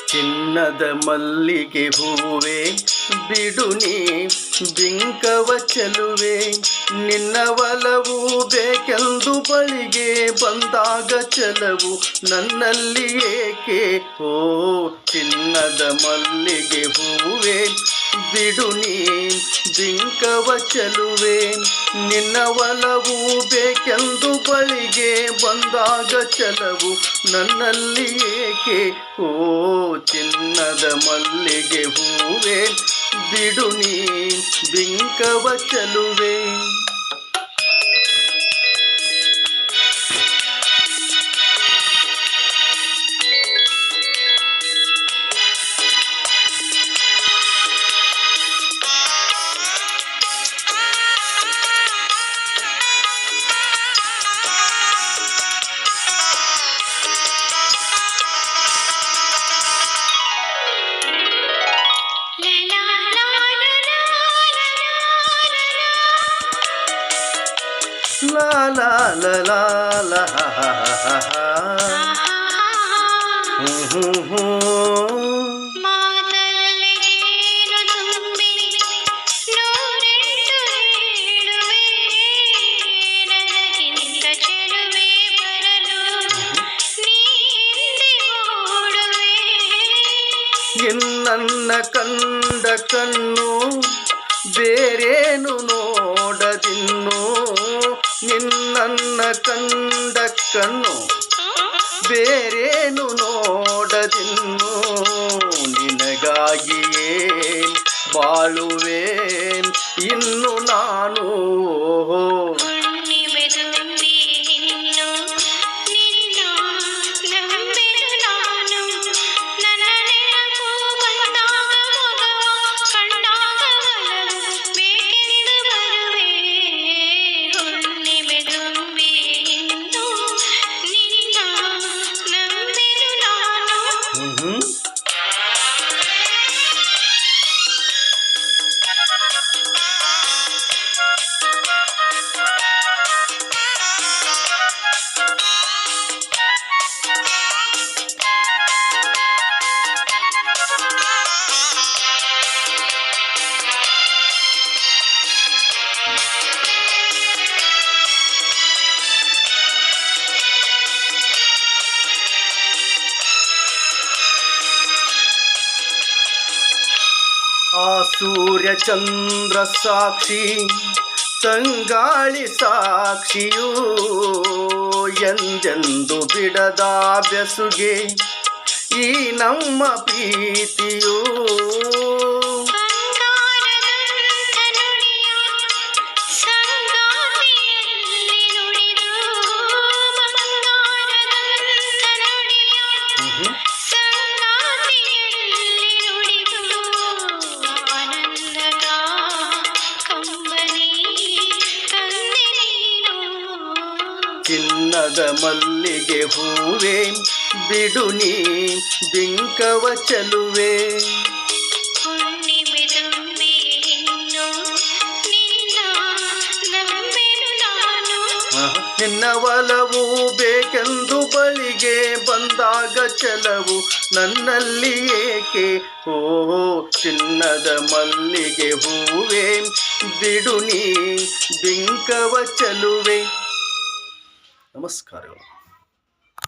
ಚಿನ್ನದ ಮಲ್ಲಿಗೆ ಹೂವೆ ಬಿಡು ನೀ ಬಿಂಕವ ಚೆಲುವೆ, ನಿನ್ನ ಒಲವು ಬೇಕೆಂದು ಬಳಿಗೆ ಬಂದಾಗ ಚೆಲವು ನನ್ನಲ್ಲಿ ಏಕೆ. ಓ ಚಿನ್ನದ ಮಲ್ಲಿಗೆ ಹೂವೆ ಬಿಡು ನೀ ಬಿಂಕವ ಚೆಲುವೆ, ನಿನ್ನ ಒಲವು ಬೇಕೆಂದು ಬಳಿಗೆ ಬಂದಾಗ ಚೆಲವು ನನ್ನಲ್ಲಿ ಏಕೆ. ಓ ಚಿನ್ನದ ಮಲ್ಲಿಗೆ ಹೂವೆ ಬಿಡು ನೀ ಬಿಂಕವ ಚೆಲುವೆ. La la la la la ha ha ha ha. ಮಾತಲ್ಲಿ ಜೇನು ತುಂಬಿ ನೂರೆಂಟು ಹೇಳುವೆ, ನನಗಿಂತ ಚೆಲುವೆ ಬರಲು ನೀ ಹಿಂದೆ ಓಡುವೆ. ನಿನ್ನನ್ನ ಕಂಡ ಕಣ್ಣು ಬೇರೇನು ನೋಡದಿನ್ನು, ನಿನ್ನನ್ನ ಕಂಡ ಕಣ್ಣು ಬೇರೇನು ನೋಡದಿನ್ನು, ನಿನಗಾಗಿಯೇ ಬಾಳುವೆ ಇನ್ನು ನಾನು. ಹುಣ್ಣಿಮೆ ತುಂಬಿ ಇನ್ನು ನಿನ್ನ ನಂಬೆನು ನಾನು, ನನ್ನ ನೆನಪು ಬಂದಾಗ ಮಗವ ಕಂಡಾಗ ಒಲವು ಬೇಕೆಂದು ಬರುವೆ. ಹುಣ್ಣಿಮೆ ತುಂಬಿ ಇನ್ನು ನಿನ್ನ ನಂಬೆನು ನಾನು. ಆ ಸೂರ್ಯ ಚಂದ್ರ ಸಾಕ್ಷಿ ತಂಗಾಳಿ ಸಾಕ್ಷಿಯೂ, ಎಂದೆಂದು ಬಿಡದ ಬೆಸುಗೆ ಈ ನಮ್ಮ ಪ್ರೀತಿಯೂ. ಬಂಗಾರದಂಥ ನುಡಿಯ ಸಂಗಾತಿಯಲ್ಲಿ ನುಡಿದು, ಬಂಗಾರದಂಥ ನುಡಿಯ ಸಂಗಾತಿಯಲ್ಲಿ ನುಡಿದು, ಆನಂದದ ಕಂಬನಿ ತಂದೆ ನೀನು. ಚಿನ್ನದ ಮಲ್ಲಿಗೆ ಹೂವೆ ಬಿಡು ನೀ ಬಿಂಕವ ಚೆಲುವೆ, ಹುಣ್ಣಿಮೆ ತುಂಬಿ ಇನ್ನು ನಿನ್ನ ನಂಬೆನು ನಾನು. ನಿನ್ನ ಒಲವು ಬೇಕೆಂದು ಬಳಿಗೆ ಬಂದಾಗ ಚೆಲವು ನನ್ನಲ್ಲಿ ಏಕೆ. ಓ ಚಿನ್ನದ ಮಲ್ಲಿಗೆ ಹೂವೆ ಬಿಡು ನೀ ಬಿಂಕವ ಚೆಲುವೆ. ನಮಸ್ಕಾರಗಳು.